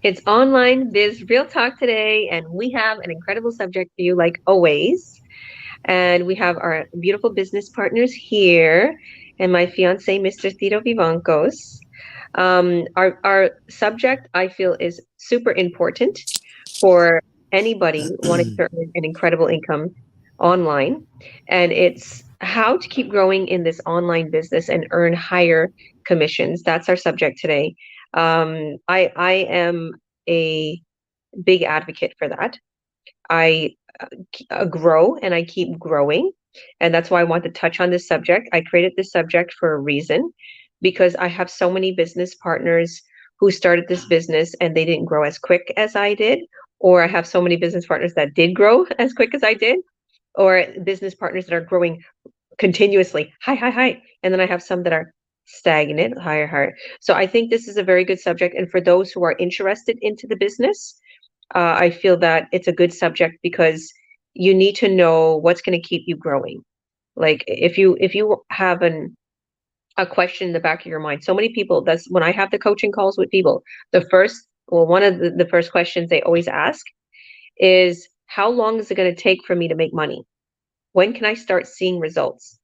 It's Online Biz Real Talk today, and we have an incredible subject for you, like always. And we have our beautiful business partners here, and my fiance, Mr. Tito Vivancos. Our subject, I feel, is super important for anybody wanting to earn an incredible income online, and it's how to keep growing in this online business and earn higher commissions. That's our subject today. I am a big advocate for that. I grow and I keep growing. And that's why I want to touch on this subject. I created this subject for a reason because I have so many business partners who started this business and they didn't grow as quick as I did. Or I have so many business partners that did grow as quick as I did, or business partners that are growing continuously, high, high, high. And then I have some that are stagnant, higher, higher. So I think this is a very good subject. And for those who are interested into the business, I feel that it's a good subject because you need to know what's going to keep you growing. Like if you have a question in the back of your mind, so many people, that's when I have the coaching calls with people, one of the first questions they always ask is, how long is it going to take for me to make money? When can I start seeing results?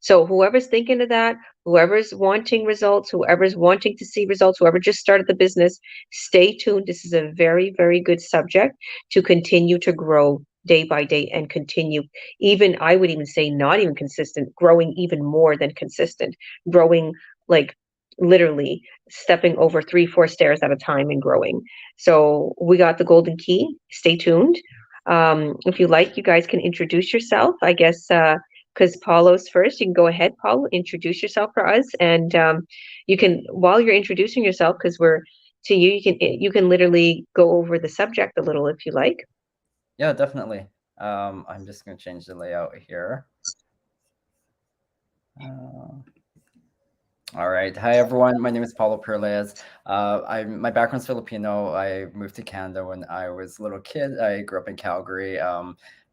So whoever's thinking of that, whoever's wanting results, whoever's wanting to see results, whoever just started the business, stay tuned. This is a very, very good subject to continue to grow day by day and continue, even I would even say not even consistent, growing even more than consistent, growing like literally stepping over 3, 4 stairs at a time and growing. So we got the golden key. Stay tuned. If you like, you guys can introduce yourself. I guess because Paulo's first. You can go ahead, Paulo, introduce yourself for us, and you can, while you're introducing yourself, because we're to you, you can literally go over the subject a little if you like. Yeah, definitely. I'm just going to change the layout here. Uh, all right. Hi, everyone. My name is Paulo Perlez. My background's Filipino. I moved to Canada when I was a little kid. I grew up in Calgary,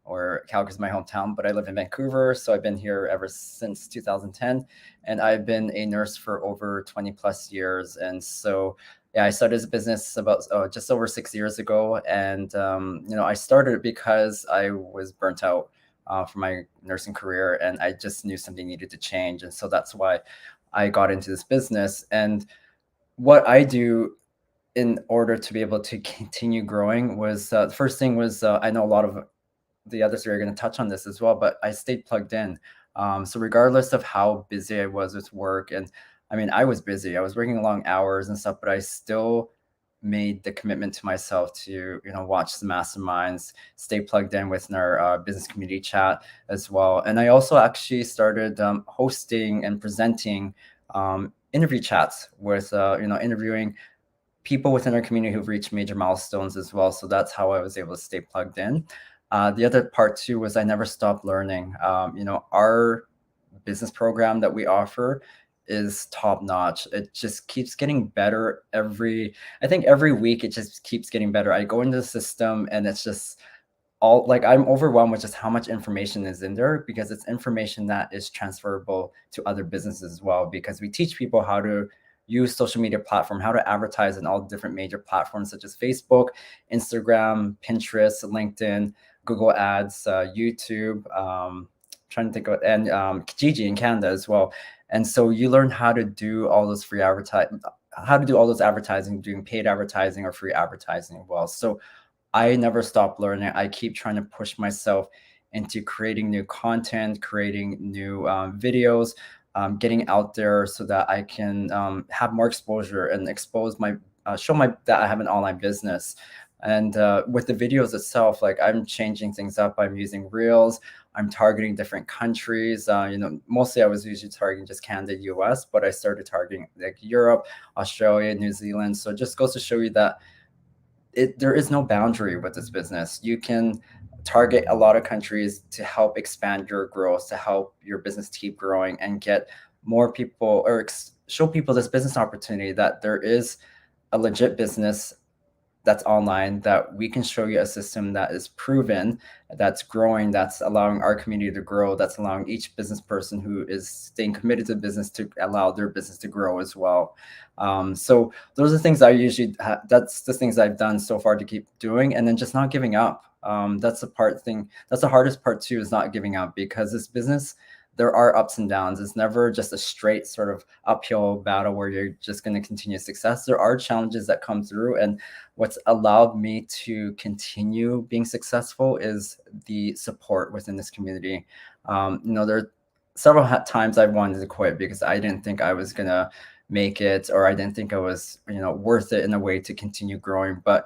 or Calgary's my hometown, but I live in Vancouver. So I've been here ever since 2010. And I've been a nurse for over 20 plus years. And so, yeah, I started this business about just over 6 years ago. And, I started it because I was burnt out from my nursing career and I just knew something needed to change. And so that's why I got into this business. And what I do in order to be able to continue growing was the first thing was I know a lot of the others are going to touch on this as well, but I stayed plugged in. So regardless of how busy I was with work, and I mean, I was busy, I was working long hours and stuff, but I still made the commitment to myself to watch the masterminds, stay plugged in with our business community chat as well. And I also actually started hosting and presenting interview chats with interviewing people within our community who've reached major milestones as well. So that's how I was able to stay plugged in. The other part too was I never stopped learning. Our business program that we offer is top notch. It just keeps getting better I think every week it just keeps getting better. I go into the system and it's just all like I'm overwhelmed with just how much information is in there because it's information that is transferable to other businesses as well, because we teach people how to use social media platform, how to advertise in all different major platforms such as Facebook, Instagram, Pinterest, LinkedIn, Google Ads, YouTube, trying to think of, and Kijiji in Canada as well. And so you learn how to do all those free advertising, how to do all those advertising, doing paid advertising or free advertising as well. So I never stop learning. I keep trying to push myself into creating new content, creating new videos, getting out there so that I can have more exposure and expose my show my that I have an online business. And with the videos itself, like I'm changing things up. I'm using reels. I'm targeting different countries. Mostly I was usually targeting just Canada, US, but I started targeting like Europe, Australia, New Zealand. So it just goes to show you that there is no boundary with this business. You can target a lot of countries to help expand your growth, to help your business keep growing and get more people or show people this business opportunity that there is a legit business that's online, that we can show you a system that is proven, that's growing, that's allowing our community to grow, that's allowing each business person who is staying committed to business to allow their business to grow as well. So those are things I usually that's the things I've done so far to keep doing, and then just not giving up. That's the part thing. That's the hardest part too, is not giving up, because this business, there are ups and downs. It's never just a straight sort of uphill battle where you're just going to continue success. There are challenges that come through, and what's allowed me to continue being successful is the support within this community. There are several times I wanted to quit because I didn't think I was gonna make it, or I didn't think I was, worth it in a way to continue growing. But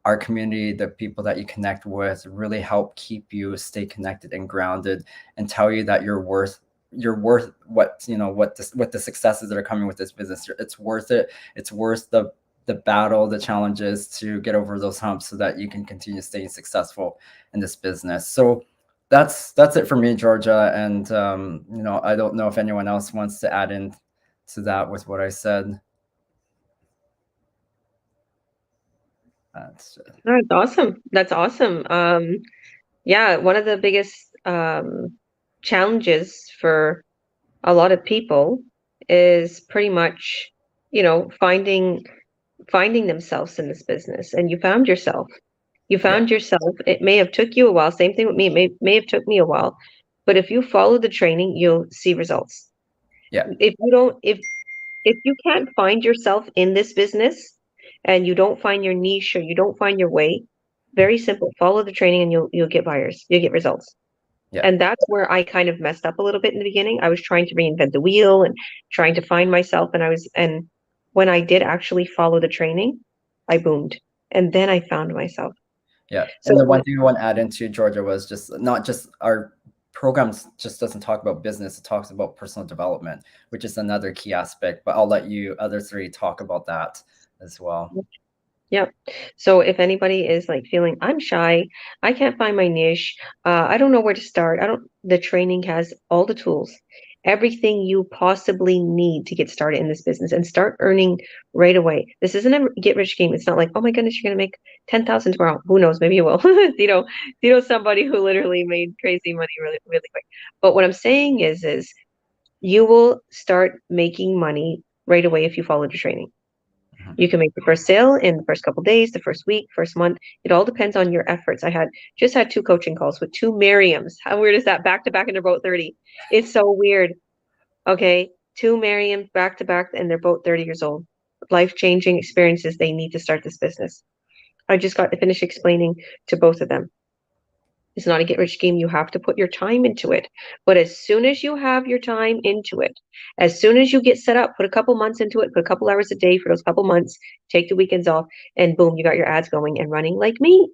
our community, the people that you connect with, really help keep you stay connected and grounded, and tell you that you're worth what the successes that are coming with this business. It's worth it. It's worth the battle, the challenges to get over those humps so that you can continue staying successful in this business. So that's it for me, Georgia. And I don't know if anyone else wants to add in to that with what I said. That's That's awesome. That's awesome. Yeah, one of the biggest challenges for a lot of people is pretty much, finding themselves in this business. And you found yourself. You yeah, found yourself. It may have took you a while. Same thing with me. It may have took me a while. But if you follow the training, you'll see results. yeah, If you don't, if you can't find yourself in this business and you don't find your niche or you don't find your way, very simple. Follow the training and you'll get buyers. You'll get results. yeah. And that's where I kind of messed up a little bit in the beginning. I was trying to reinvent the wheel and trying to find myself. And when I did actually follow the training, I boomed. And then I found myself. Yeah. So And the one thing I want to add into, Georgia, was just not just our programs just doesn't talk about business, it talks about personal development, which is another key aspect. But I'll let you other three talk about that as well. Yep. So if anybody is like feeling I'm shy, I can't find my niche, I don't know where to start. The training has all the tools, everything you possibly need to get started in this business and start earning right away. This isn't a get rich scheme. It's not like, oh my goodness, you're gonna make 10,000 tomorrow. Who knows? Maybe you will. Somebody who literally made crazy money really, really quick. But what I'm saying is you will start making money right away if you follow the training. Mhm. You can make the first sale in the first couple days, the first week, first month. It all depends on your efforts. I just had 2 coaching calls with 2 Miriams. How weird is that? Back to back, and they're both 30. It's so weird. Okay. 2 Miriams back to back, and they're both 30 years old. Life-changing experiences. They need to start this business. I just got to finish explaining to both of them. It's not a get rich scheme. You have to put your time into it. But as soon as you have your time into it, as soon as you get set up, put a couple months into it, put a couple hours a day for those couple months, take the weekends off, and boom, you got your ads going and running like me.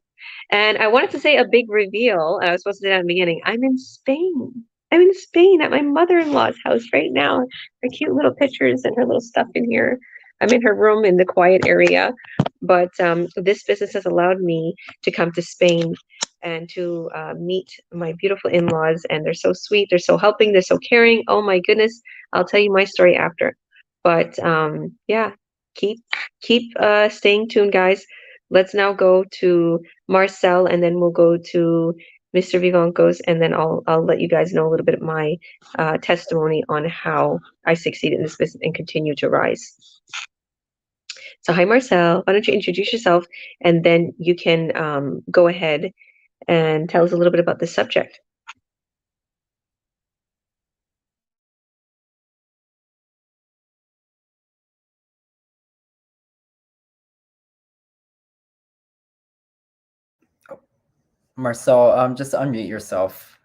And I wanted to say a big reveal. I was supposed to say that in the beginning. I'm in Spain. I'm in Spain at my mother-in-law's house right now. Her cute little pictures and her little stuff in here. I'm in her room in the quiet area. But this business has allowed me to come to Spain and to meet my beautiful in-laws. And they're so sweet. They're so helping. They're so caring. Oh my goodness. I'll tell you my story after. But yeah, keep staying tuned, guys. Let's now go to Marcel, and then we'll go to Mr. Vivancos, and then I'll let you guys know a little bit of my testimony on how I succeeded in this business and continue to rise. So, hi, Marcel. Why don't you introduce yourself, and then you can go ahead and tell us a little bit about this subject. Marcel, just unmute yourself.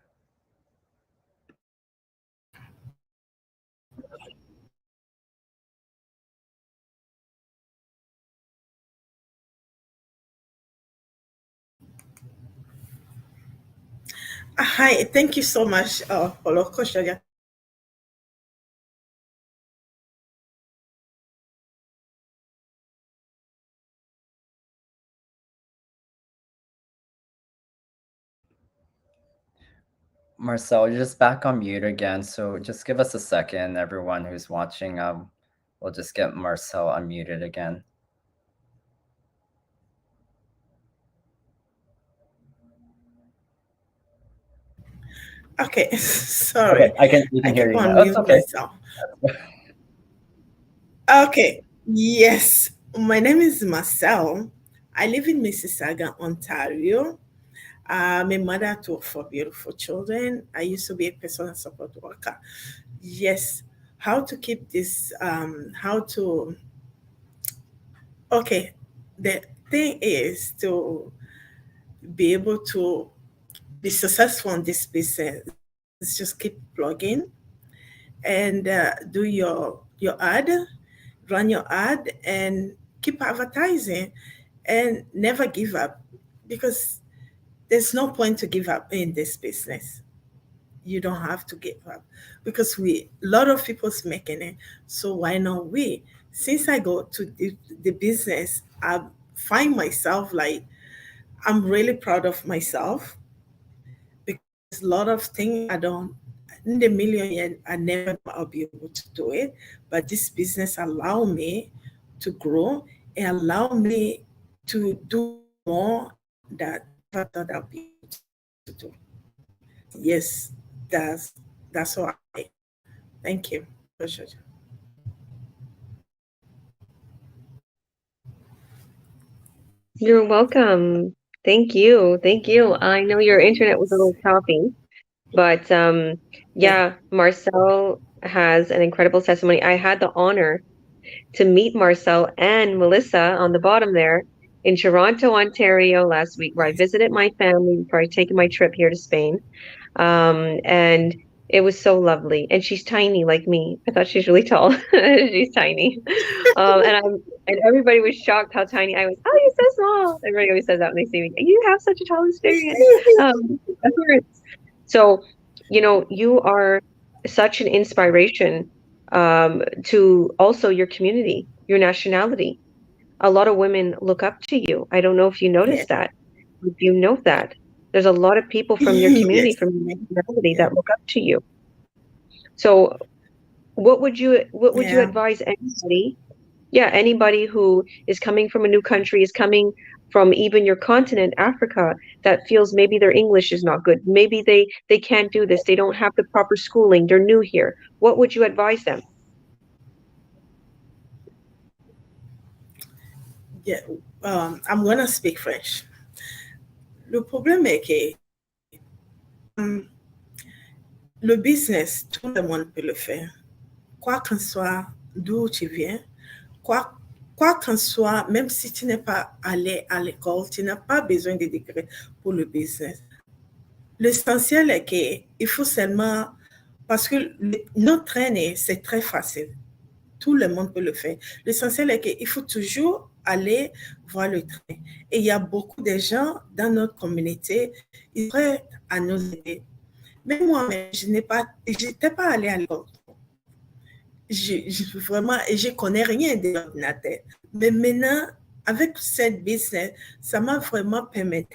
Hi, thank you so much, Paulo Koshaga. Marcel, you're just back on mute again. So just give us a second, everyone who's watching. We'll just get Marcel unmuted again. Okay, sorry. Okay, you I can hear keep you now. on That's mute okay. myself. Okay, yes. My name is Marcel. I live in Mississauga, Ontario. I'm a mother to 4 beautiful children. I used to be a personal support worker. Yes. How to keep this, how to, okay. The thing is to be able to be successful in this business, just keep plugging and do your ad, run your ad, and keep advertising, and never give up, because there's no point to give up in this business. You don't have to give up, because we a lot of people's making it. So why not we? Since I go to the business, I find myself like I'm really proud of myself, because a lot of things I don't in the million years I never know I'll be able to do it. But this business allow me to grow and allow me to do more that I never thought I'll be able to do. Yes, that's all. Thank you. You're welcome. Thank you. Thank you. I know your internet was a little choppy, but Yeah. yeah, Marcel has an incredible testimony. I had the honor to meet Marcel and Melissa on the bottom there in Toronto, Ontario last week, where I visited my family before I taken my trip here to Spain. And it was so lovely. And she's tiny like me. I thought she's really tall. She's tiny. And everybody was shocked how tiny I was. Oh, you're so small. Everybody always says that when they see me. You have such a tall experience. Appearance. So, you are such an inspiration to also your community, your nationality. A lot of women look up to you. I don't know if you Yeah. noticed that. If you know that, there's a lot of people from your community, Yes. from your nationality Yeah. that look up to you. So what would you Yeah. advise anybody? Yeah, anybody who is coming from a new country, is coming from even your continent, Africa, that feels maybe their English is not good. Maybe they can't do this. They don't have the proper schooling. They're new here. What would you advise them? Yeah. I'm gonna speak French. Le problème est que le business, tout le monde peut le faire. Quoi qu'en soit d'où tu viens, quoi, quoi qu'en soit, même si tu n'es pas allé à l'école, tu n'as pas besoin de degré pour le business. L'essentiel est qu'il faut seulement, parce que notre traîner, c'est très facile. Tout le monde peut le faire. L'essentiel est qu'il faut toujours aller voir le train. Et il y a beaucoup de gens dans notre communauté, ils sont prêts à nous aider. Mais moi-même, je n'étais pas allée à l'école. Vraiment, je connais rien de l'ordinateur. Mais maintenant, avec cette business, ça m'a vraiment permis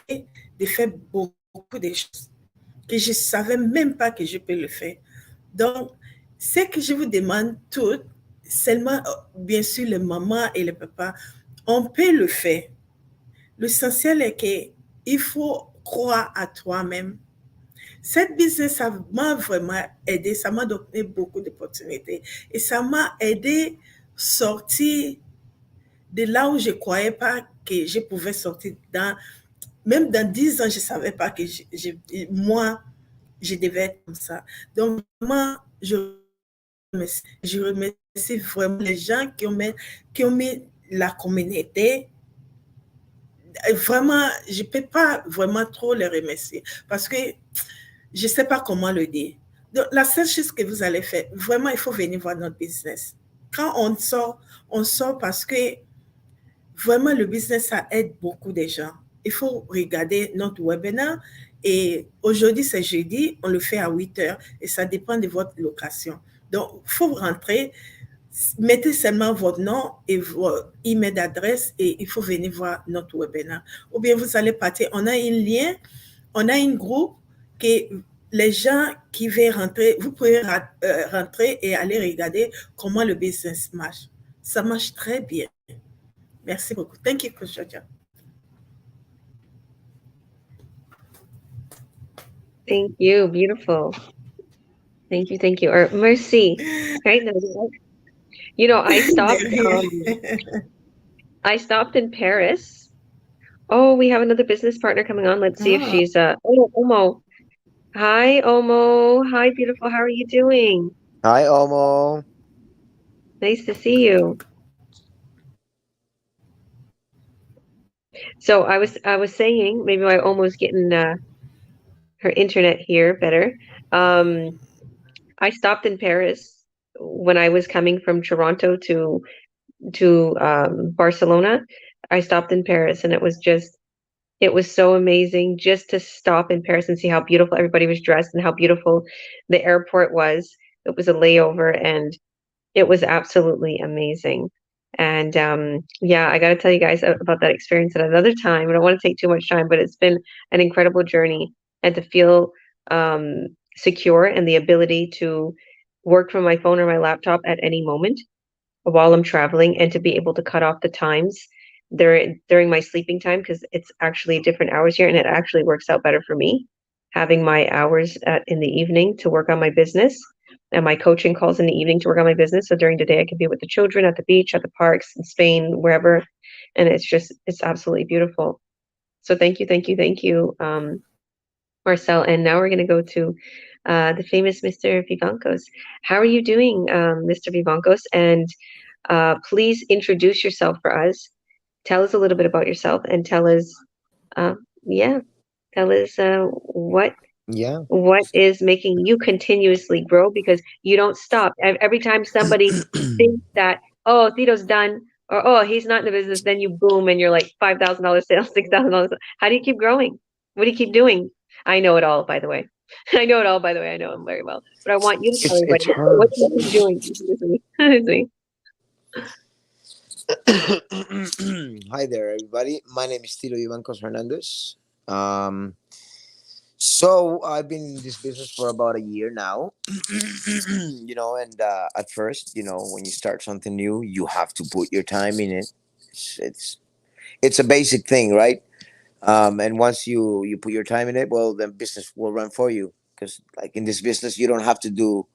de faire beaucoup de choses que je ne savais même pas que je peux le faire. Donc, ce que je vous demande tout, seulement, bien sûr, les mamans et les papas, on peut le faire. L'essentiel est qu'il faut croire à toi-même. Cette business, ça m'a vraiment aidé, ça m'a donné beaucoup d'opportunités et ça m'a aidé à sortir de là où je ne croyais pas que je pouvais sortir. Même dans 10 ans, je ne savais pas que moi, je devais être comme ça. Donc, vraiment, je remercie vraiment les gens qui ont mis la communauté. Vraiment, je ne peux pas vraiment trop les remercier parce que je ne sais pas comment le dire. Donc, la seule chose que vous allez faire, vraiment, il faut venir voir notre business. Quand on sort parce que vraiment, le business, ça aide beaucoup de gens. Il faut regarder notre webinaire. Et aujourd'hui, c'est jeudi, on le fait à 8 heures et ça dépend de votre location. Donc, il faut rentrer, mettez seulement votre nom et votre email d'adresse et il faut venir voir notre webinaire. Ou bien vous allez partir, on a un lien, on a un groupe que les gens qui veulent rentrer, vous pouvez rentrer et aller regarder comment le business marche. Ça marche très bien. Merci beaucoup. Thank you, Coach Georgia. Thank you. Beautiful. Thank you. Thank you. Or Mercy. Right? You know, They're here. I stopped in Paris. Oh, we have another business partner coming on. Let's see if Ah, she's oh, Omo. Hi, Omo. Hi, beautiful. How are you doing? Hi, Omo. Nice to see you. So I was saying maybe my Omo's getting her internet here better. Um, I stopped in Paris when I was coming from Toronto to Barcelona. I stopped in Paris and it was so amazing just to stop in Paris and see how beautiful everybody was dressed and how beautiful the airport was. It was a layover and it was absolutely amazing. And yeah, I got to tell you guys about that experience at another time. I don't want to take too much time, but it's been an incredible journey and to feel secure and the ability to work from my phone or my laptop at any moment while I'm traveling and to be able to cut off the times during my sleeping time because it's actually different hours here and it actually works out better for me having my hours in the evening to work on my business and my coaching calls in the evening to work on my business. So during the day I can be with the children at the beach, at the parks in Spain, wherever. And it's absolutely beautiful. So thank you, Marcel. And now we're going to go to the famous Mr. Vivancos. How are you doing, Mr. Vivancos? And please introduce yourself for us. Tell us a little bit about yourself and uh, yeah, tell us Yeah. what is making you continuously grow because you don't stop. Every time somebody thinks that, oh, Tito's done or oh, he's not in the business, then you boom and you're like $5,000 sales, $6,000. How do you keep growing? What do you keep doing? I know it all, by the way. I know it all, by the way. I know him very well. But I want you to tell It's everybody what hard. you keep doing. Excuse me. Excuse me. Hi there, everybody. My name is Tito Ivancos Hernandez. Um, so I've been in this business for about a year now. And at first, when you start something new, you have to put your time in it. It's it's a basic thing, right? And once you put your time in it, well, then business will run for you. Because like in this business, you don't have to do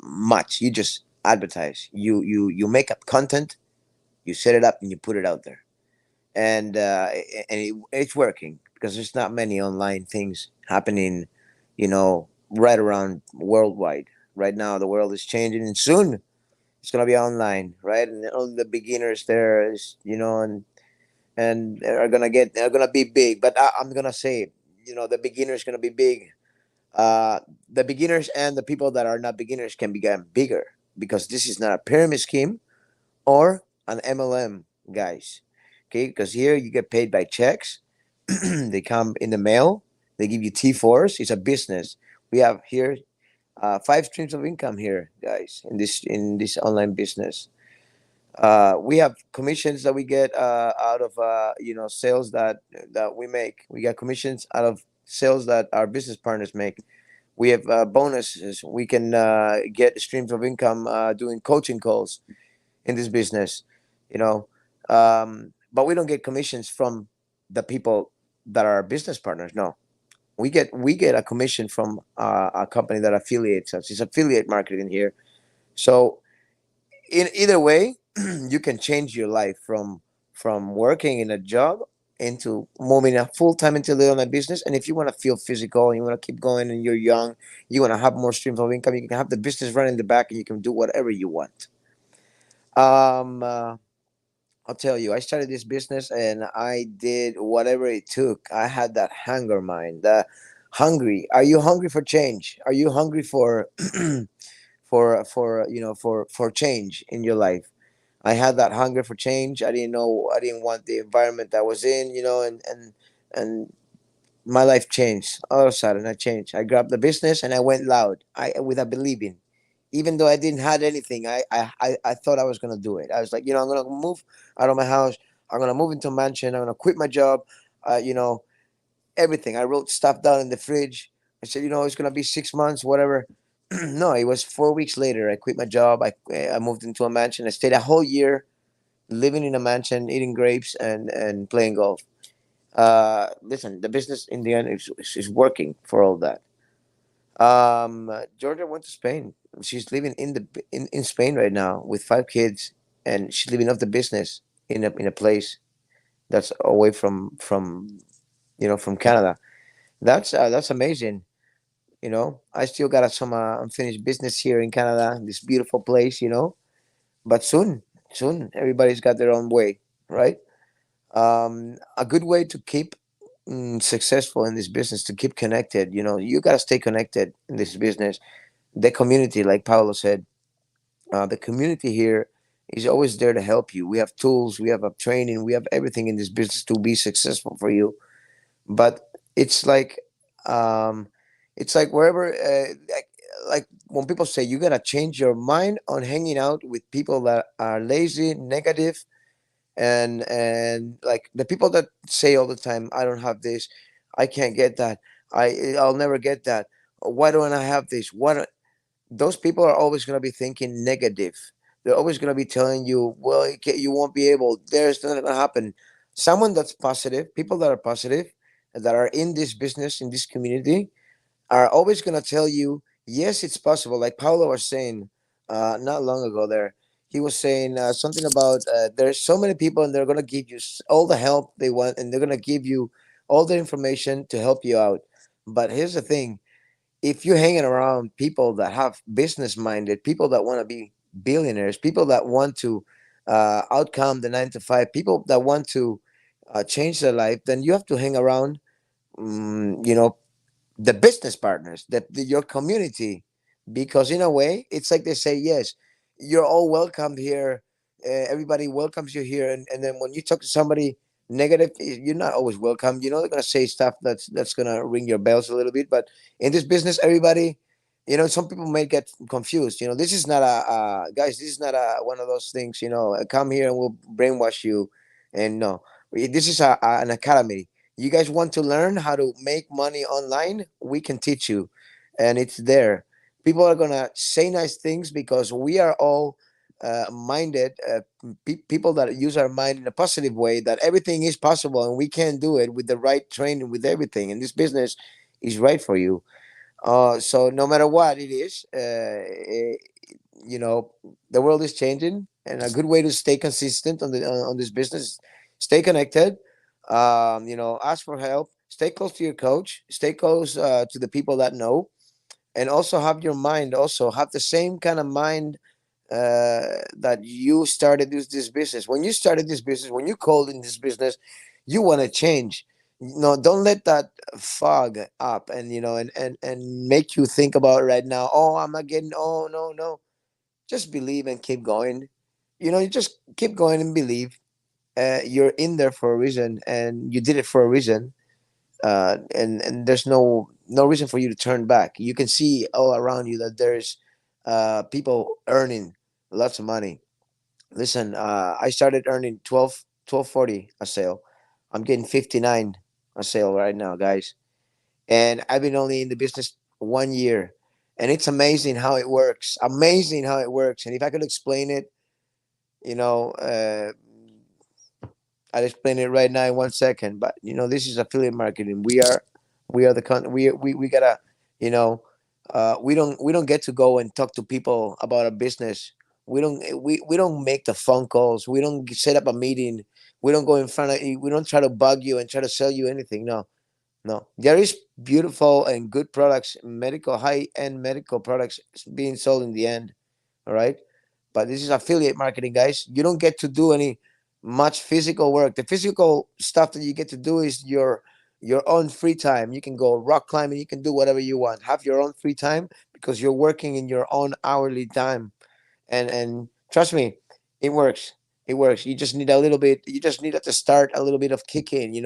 much. You just advertise. You make up content, you set it up, and you put it out there, and it's working because there's not many online things happening, right around worldwide. Right now, the world is changing, and soon it's gonna be online, right? And all the beginners there is, and are gonna be big. But I'm gonna say, the beginners gonna be big. The beginners and the people that are not beginners can become bigger because this is not a pyramid scheme or an MLM, guys. Okay, because here you get paid by checks. They come in the mail. They give you T4s. It's a business. We have here five streams of income here, guys, in this online business. We have commissions that we get out of sales that we make. We get commissions out of sales that our business partners make. We have bonuses. We can get streams of income doing coaching calls in this business, you know. But we don't get commissions from the people that are business partners. No, we get a commission from a company that affiliates us. It's affiliate marketing here. So in either way, you can change your life from working in a job into moving a full time into the online business. And if you want to feel physical and you want to keep going and you're young, you want to have more streams of income, you can have the business run in the back and you can do whatever you want. Um, uh, I'll tell you, I started this business and I did whatever it took. I had that hunger mind, the hungry. Are you hungry for change? Are you hungry for for change in your life? I had that hunger for change. I didn't know. I didn't want the environment that I was in, and my life changed. All of a sudden, I changed. I grabbed the business and I went loud. I without believing, even though I didn't had anything. I thought I was gonna do it. I was like, I'm gonna move out of my house. I'm gonna move into a mansion. I'm gonna quit my job. Everything. I wrote stuff down in the fridge. I said, it's gonna be 6 months, whatever. No, it was 4 weeks later. I quit my job. I moved into a mansion. I stayed a whole year living in a mansion, eating grapes and playing golf. Listen, the business in the end is working for all that. Georgia went to Spain. She's living in Spain right now with 5 kids, and she's living off the business in a place that's away from Canada. That's amazing. I still got some unfinished business here in Canada, this beautiful place. But soon everybody's got their own way, right? A good way to keep successful in this business, to keep connected. You got to stay connected in this business. The community, like Paulo said, the community here is always there to help you. We have tools, we have a training, we have everything in this business to be successful for you. But um it's like wherever, like when people say you gotta change your mind on hanging out with people that are lazy, negative, and like the people that say all the time, I don't have this, I can't get that, I'll never get that, why don't I have this, what, those people are always going to be thinking negative. They're always going to be telling you, well, you won't be able, there's not going to happen. Someone that's positive, people that are positive, that are in this business, in this community, are always going to tell you, yes, it's possible. Like Paulo was saying not long ago there, he was saying something about there's so many people and they're going to give you all the help they want, and they're going to give you all the information to help you out. But here's the thing, if you're hanging around people that have business minded, people that want to be billionaires, people that want to outcome the 9 to 5, people that want to change their life, then you have to hang around, um, you know, the business partners, your community, because in a way it's like they say, yes, you're all welcome here, everybody welcomes you here, and then when you talk to somebody negative, you're not always welcome. They're going to say stuff that's going to ring your bells a little bit, but in this business, everybody, some people may get confused. This is not guys, this is not one of those things, come here and we'll brainwash you. And no, this is an academy. You guys want to learn how to make money online? We can teach you, and it's there. People are gonna say nice things because we are all minded people that use our mind in a positive way. That everything is possible, and we can do it with the right training, with everything. And this business is right for you. So no matter what it is, you know, the world is changing, and a good way to stay consistent on this business, stay connected. Ask for help. Stay close to your coach. Stay close to the people that know, and also have your mind. Also have the same kind of mind that you started this business. When you started this business, when you called in this business, you want to change. No, don't let that fog up and and make you think about it right now. Oh, I'm not getting. Oh, no, no. Just believe and keep going. You just keep going and believe. You're in there for a reason, and you did it for a reason. And there's no reason for you to turn back. You can see all around you that there's people earning lots of money. Listen, I started earning 12.40 a sale. I'm getting 59 a sale right now, guys. And I've been only in the business 1 year. And it's amazing how it works. Amazing how it works. And if I could explain it, you know, uh, I'll explain it right now in 1 second. But this is affiliate marketing. We are we gotta, you know, we don't get to go and talk to people about a business. We don't make the phone calls. We don't set up a meeting. We don't go in front of you. We don't try to bug you and try to sell you anything. No, no. There is beautiful and good products, medical, high end medical products being sold in the end. All right. But this is affiliate marketing, guys. You don't get to do any much physical work. The physical stuff that you get to do is your own free time. You can go rock climbing, you can do whatever you want. Have your own free time because you're working in your own hourly time. And trust me, it works. It works. You just need a little bit, you just need to start a little bit of kicking, get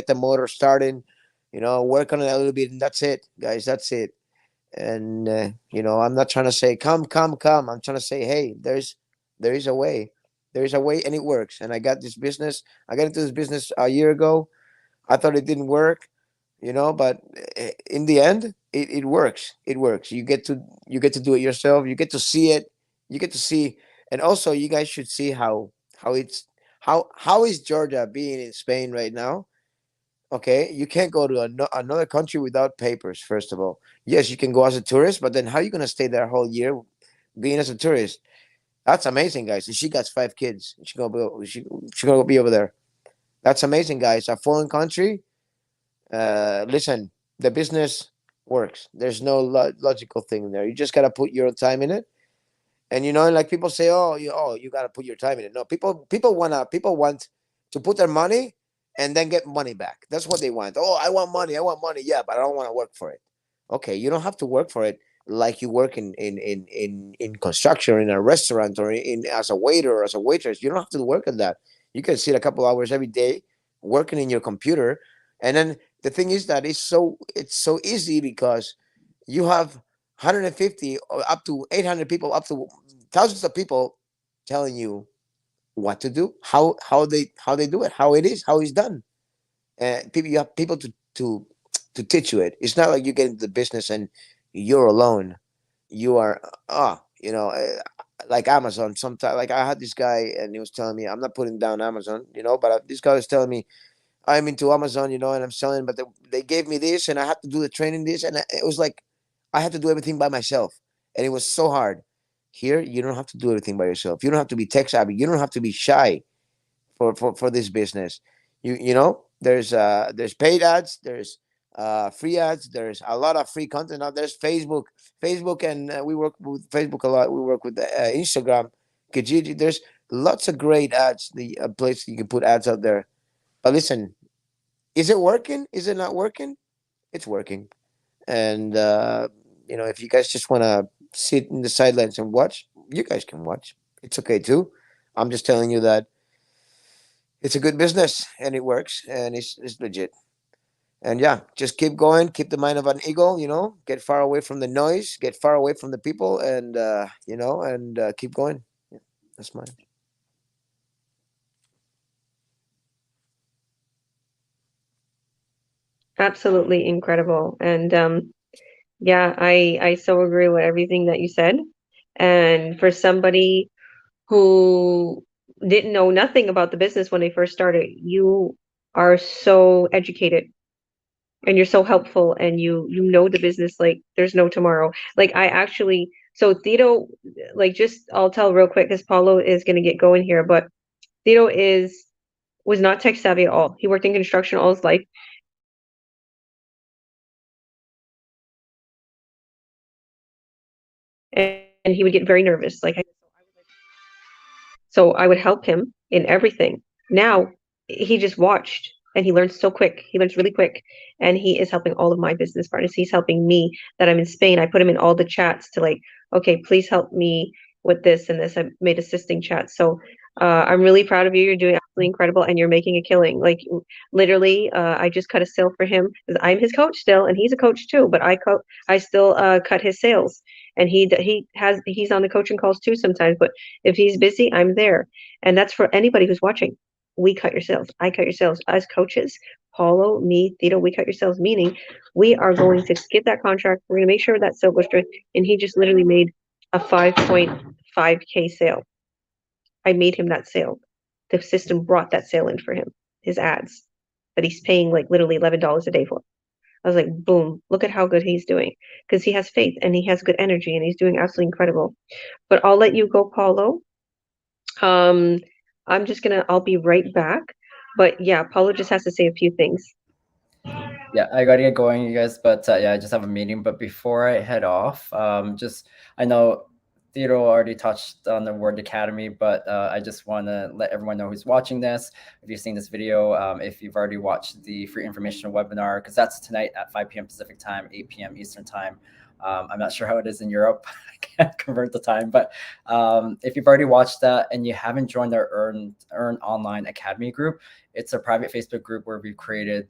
the motor starting, work on it a little bit, and that's it, guys. That's it. And I'm not trying to say come, come, come. I'm trying to say, hey, there is a way. There is a way, and it works. And I got into this business a year ago. I thought it didn't work, but in the end, it works. It works. You get to do it yourself. You get to see it. You get to see, and also you guys should see How is Georgia being in Spain right now? Okay, you can't go to another country without papers. First of all, yes, you can go as a tourist, but then how are you gonna stay there a whole year being as a tourist? That's amazing, guys. And she got 5 kids. She gonna be over there. That's amazing, guys. A foreign country. Listen, the business works. There's no logical thing there. You just gotta put your time in it. And like people say, you gotta put your time in it. No, people want to put their money and then get money back. That's what they want. Oh, I want money. I want money. Yeah, but I don't want to work for it. Okay, you don't have to work for it like you work in construction or in a restaurant or in as a waiter or as a waitress. You don't have to work at that. You can sit a couple hours every day working in your computer, and then the thing is that it's so easy because you have 150 or up to 800 people, up to thousands of people telling you what to do, how they do it, how it is, how it's done. And you have people to teach you it. It's not like you get into the business and you're alone. You are like Amazon. Sometimes, like I had this guy and he was telling me, I'm not putting down Amazon, but this guy was telling me I'm into Amazon, and I'm selling, but they gave me this and I had to do the training this, and it was like I had to do everything by myself, and it was so hard. Here, you don't have to do everything by yourself. You don't have to be tech savvy. You don't have to be shy for this business. There's paid ads, there's free ads, there's a lot of free content out. There's Facebook, and we work with Facebook a lot. We work with Instagram, Kijiji. There's lots of great ads. The place you can put ads out there. But listen, is it working? Is it not working? It's working. And if you guys just want to sit in the sidelines and watch, you guys can watch. It's okay too. I'm just telling you that it's a good business and it works and it's legit. And yeah, just keep going. Keep the mind of an eagle. Get far away from the noise. Get far away from the people, and keep going. Yeah, that's mine. Absolutely incredible. And yeah, I so agree with everything that you said. And for somebody who didn't know nothing about the business when they first started, you are so educated and you're so helpful, and you know the business like there's no tomorrow. Like I actually, so Tito, like, just I'll tell real quick because Paulo is gonna get going here, but Tito was not tech savvy at all. He worked in construction all his life. And he would get very nervous. So I would help him in everything. Now he just watched and he learns so quick. He learns really quick. And he is helping all of my business partners. He's helping me that I'm in Spain. I put him in all the chats to like, okay, please help me with this and this. I made assisting chats. So I'm really proud of you. You're doing absolutely incredible and you're making a killing. Like literally, I just cut a sale for him because I'm his coach still and he's a coach too, but I still cut his sales. And he's on the coaching calls too sometimes, but if he's busy, I'm there. And that's for anybody who's watching. We cut your sales. I cut your sales. As coaches, Paulo, me, Tito, we cut your sales, meaning we are going to get that contract. We're going to make sure that sale goes through. And he just literally made a 5.5K sale. I made him that sale. The system brought that sale in for him, his ads that he's paying like literally $11 a day for. I was like, boom, look at how good he's doing because he has faith and he has good energy and he's doing absolutely incredible. But I'll let you go, Paulo. I'll be right back. But yeah, Paulo just has to say a few things. Yeah, I gotta get going, you guys. But yeah, I just have a meeting. But before I head off, I know Theodore already touched on the word academy, but I just want to let everyone know who's watching this. If you've seen this video, if you've already watched the free information webinar, because that's tonight at 5 p.m. Pacific time, 8 p.m. Eastern time. I'm not sure how it is in Europe. I can't convert the time, but if you've already watched that and you haven't joined our Earn Online Academy group, it's a private Facebook group where we've created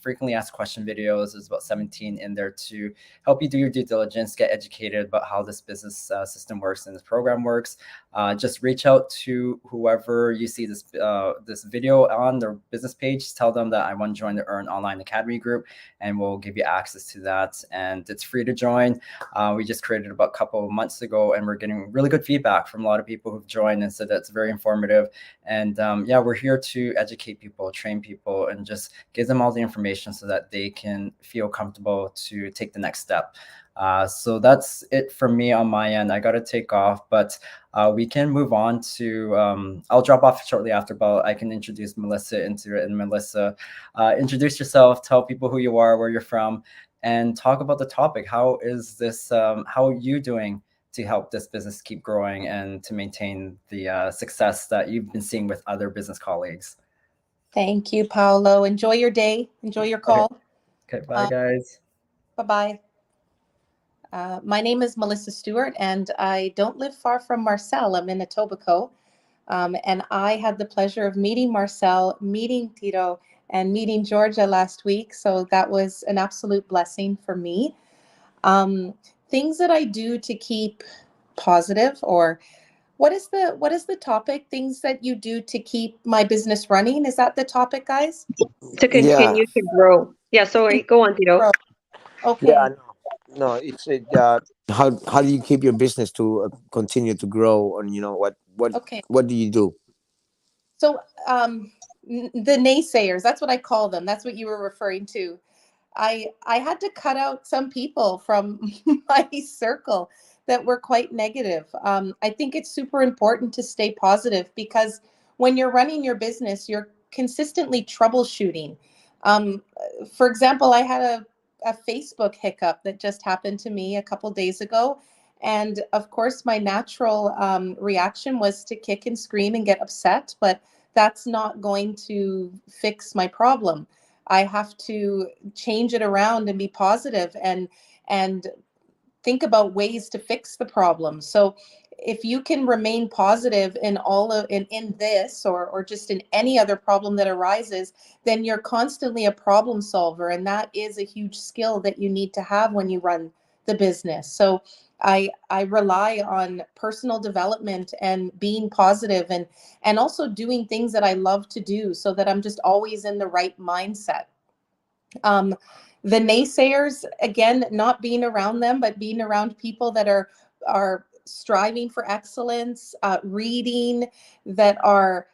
frequently asked question videos. There's about 17 in there to help you do your due diligence, get educated about how this business system works and this program works. Just reach out to whoever you see this video on their business page. Tell them that I want to join the Earn Online Academy group, and we'll give you access to that. And it's free to join. join. We just created about a couple of months ago, and we're getting really good feedback from a lot of people who've joined and said that's very informative. And yeah, we're here to educate people, train people, and just give them all the information so that they can feel comfortable to take the next step. So that's it from me on my end. I got to take off, but we can move on to, I'll drop off shortly after, but I can introduce Melissa into it. And Melissa, introduce yourself, tell people who you are, where you're from, and talk about the topic. How is this, how are you doing to help this business keep growing and to maintain the success that you've been seeing with other business colleagues? Thank you, Paolo. Enjoy your day. Enjoy your call. Okay, bye guys. Bye-bye. My name is Melissa Stewart, and I don't live far from Marcel. I'm in Etobicoke. And I had the pleasure of meeting Marcel, meeting Tito, and meeting Georgia last week. So that was an absolute blessing for me. Things that I do to keep positive, or what is the topic? Things that you do to keep my business running? Is that the topic, guys? To continue to grow. Yeah, sorry, go on, Tito. Grow. Okay. Yeah, no, it's how do you keep your business to continue to grow, and Okay. what do you do? So the naysayers, that's what I call them. That's what you were referring to. I had to cut out some people from my circle that were quite negative. I think it's super important to stay positive, because when you're running your business, you're consistently troubleshooting. For example, I had a Facebook hiccup that just happened to me a couple days ago. And of course, my natural reaction was to kick and scream and get upset, but that's not going to fix my problem. I have to change it around and be positive and think about ways to fix the problem. So if you can remain positive in all of in this or just in any other problem that arises, then you're constantly a problem solver, and that is a huge skill that you need to have when you run the business. So I rely on personal development and being positive, and also doing things that I love to do, so that I'm just always in the right mindset. The naysayers, again, not being around them, but being around people that are striving for excellence, reading, that are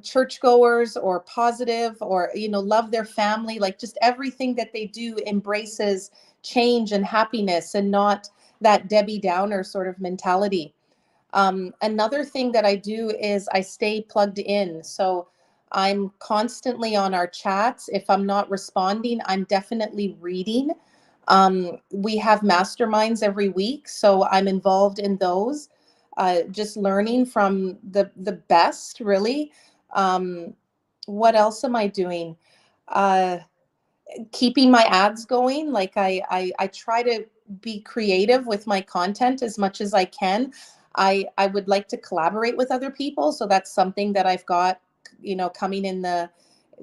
churchgoers or positive, or love their family. Like, just everything that they do embraces change and happiness, and not that Debbie Downer sort of mentality. Another thing that I do is I stay plugged in. So I'm constantly on our chats. If I'm not responding, I'm definitely reading. We have masterminds every week, so I'm involved in those, just learning from the best, really. What else am I doing? Keeping my ads going. Like, I try to be creative with my content as much as I can. I would like to collaborate with other people, so that's something that I've got coming in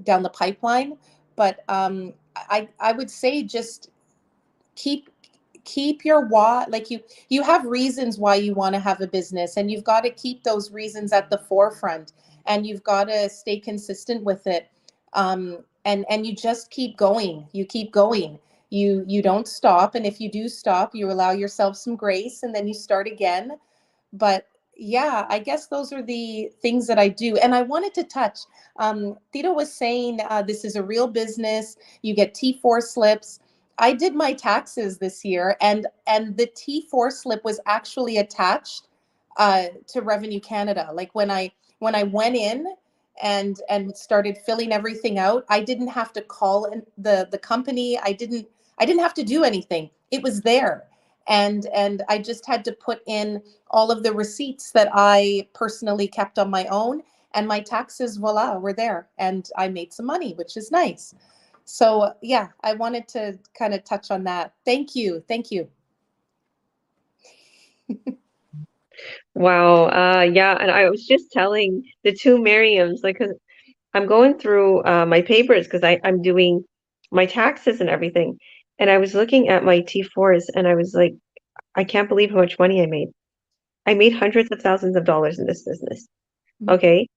down the pipeline. But I would say just keep your why. Like, you have reasons why you want to have a business, and you've got to keep those reasons at the forefront, and you've got to stay consistent with it. And you just keep going. You keep going. You don't stop, and if you do stop, you allow yourself some grace, and then you start again. But yeah, I guess those are the things that I do. And I wanted to touch, Tito was saying, this is a real business. You get T4 slips. I did my taxes this year, and the T4 slip was actually attached to Revenue Canada. Like, when I went in and started filling everything out, I didn't have to call in the company. I didn't have to do anything. It was there. And I just had to put in all of the receipts that I personally kept on my own, and my taxes, voila, were there, and I made some money, which is nice. So yeah, I wanted to kind of touch on that. Thank you. Wow. Yeah, and I was just telling the two Miriams, like, 'cause I'm going through my papers, because I'm doing my taxes and everything. And I was looking at my T4s, and I was like, I can't believe how much money I made. I made hundreds of thousands of dollars in this business. Okay.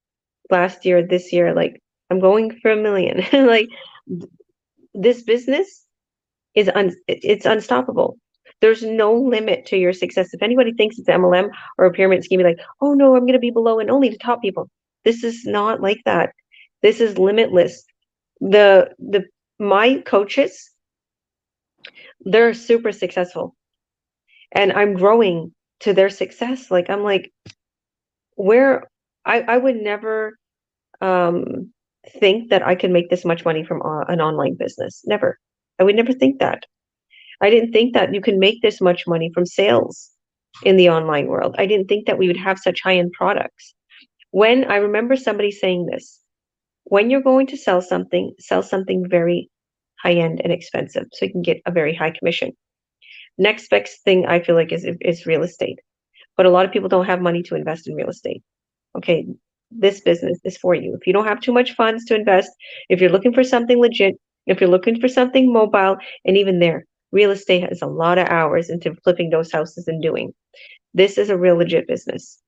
Last year, this year, like, I'm going for $1 million. Like, this business is it's unstoppable. There's no limit to your success. If anybody thinks it's MLM or a pyramid scheme, like, oh no, I'm going to be below and only to top people. This is not like that. This is limitless. My coaches, they're super successful, and I'm growing to their success. Like, I'm like, where I would never think that I could make this much money from an online business. Never. I would never think that. I didn't think that you can make this much money from sales in the online world. I didn't think that we would have such high-end products. When I remember somebody saying this, when you're going to sell something very high-end and expensive so you can get a very high commission. Next best thing I feel like is real estate. But a lot of people don't have money to invest in real estate. Okay, this business is for you. If you don't have too much funds to invest, if you're looking for something legit, if you're looking for something mobile, and even there, real estate has a lot of hours into flipping those houses and doing. This is a real legit business.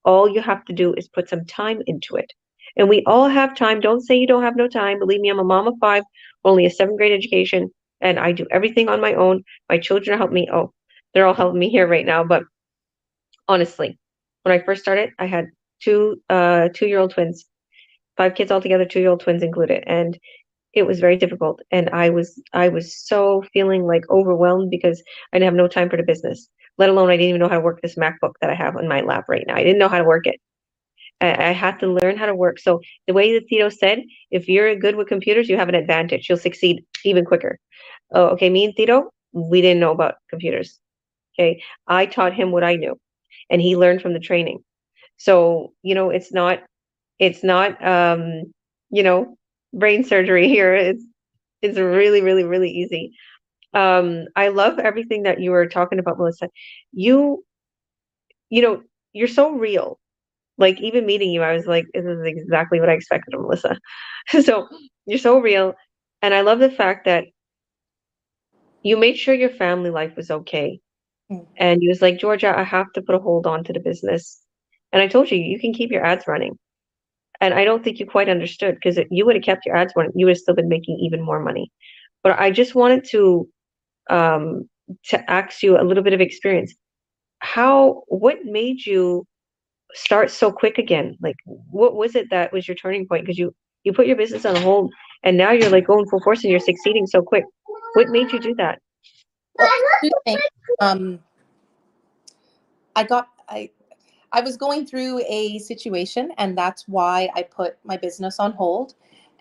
All you have to do is put some time into it. And we all have time. Don't say you don't have no time. Believe me, I'm a mom of 5, only a 7th grade education, and I do everything on my own. My children help me. Oh, they're all helping me here right now. But honestly, when I first started, I had 2-year-old twins, 5 kids altogether, 2-year-old twins included, and it was very difficult. And I was so feeling like overwhelmed because I didn't have no time for the business. Let alone I didn't even know how to work this MacBook that I have on my lap right now. I didn't know how to work it. I had to learn how to work. So the way that Tito said, if you're good with computers, you have an advantage. You'll succeed even quicker. Oh, okay. Me and Tito, we didn't know about computers. Okay. I taught him what I knew, and he learned from the training. So, it's not, you know, brain surgery here. It's really, really, really easy. I love everything that you were talking about, Melissa. You, you're so real. Like, even meeting you, I was like, this is exactly what I expected of Melissa. So you're so real. And I love the fact that you made sure your family life was okay. Mm. And you was like, Georgia, I have to put a hold on to the business. And I told you, you can keep your ads running. And I don't think you quite understood, because you would have kept your ads running, you would have still been making even more money. But I just wanted to ask you a little bit of experience. What made you start so quick again? Like, what was it that was your turning point? Because you put your business on hold, and now you're like going full force and you're succeeding so quick. What made you do that? Well, 2 things. I was going through a situation, and that's why I put my business on hold.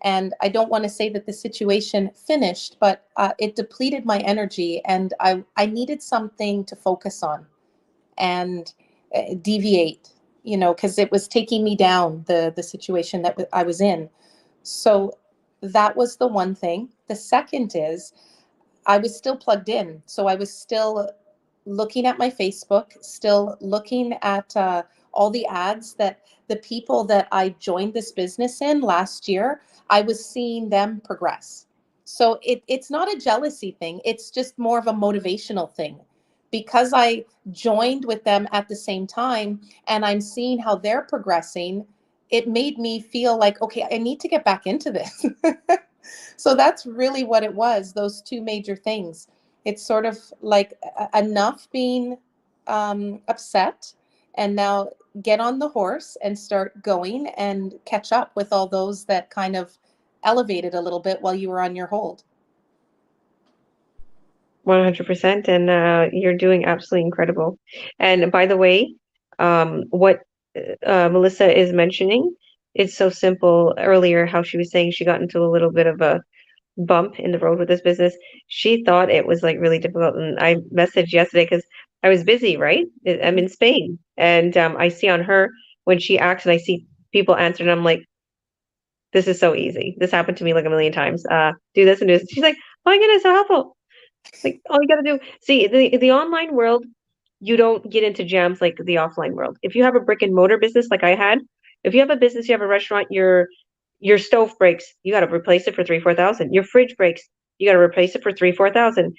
And I don't want to say that the situation finished, but it depleted my energy, and I needed something to focus on and deviate, because it was taking me down, the situation that I was in. So that was the one thing. The second is I was still plugged in. So I was still looking at my Facebook, still looking at all the ads that the people that I joined this business in last year, I was seeing them progress. So it's not a jealousy thing. It's just more of a motivational thing. Because I joined with them at the same time and I'm seeing how they're progressing, it made me feel like, okay, I need to get back into this. So that's really what it was, those 2 major things. It's sort of like enough being upset, and now get on the horse and start going and catch up with all those that kind of elevated a little bit while you were on your hold. 100%. And you're doing absolutely incredible. And by the way, what Melissa is mentioning, it's so simple. Earlier, how she was saying she got into a little bit of a bump in the road with this business. She thought it was like really difficult. And I messaged yesterday because I was busy, right? I'm in Spain. And I see on her, when she acts and I see people answer, and I'm like, this is so easy. This happened to me like a million times. Do this and do this. She's like, oh my goodness, so helpful. Like, all you got to do, see, the online world, you don't get into jams like the offline world. If you have a brick and mortar business like I had, if you have a business, you have a restaurant, your stove breaks, you got to replace it for 3,000-4,000. Your fridge breaks, you got to replace it for 3,000-4,000.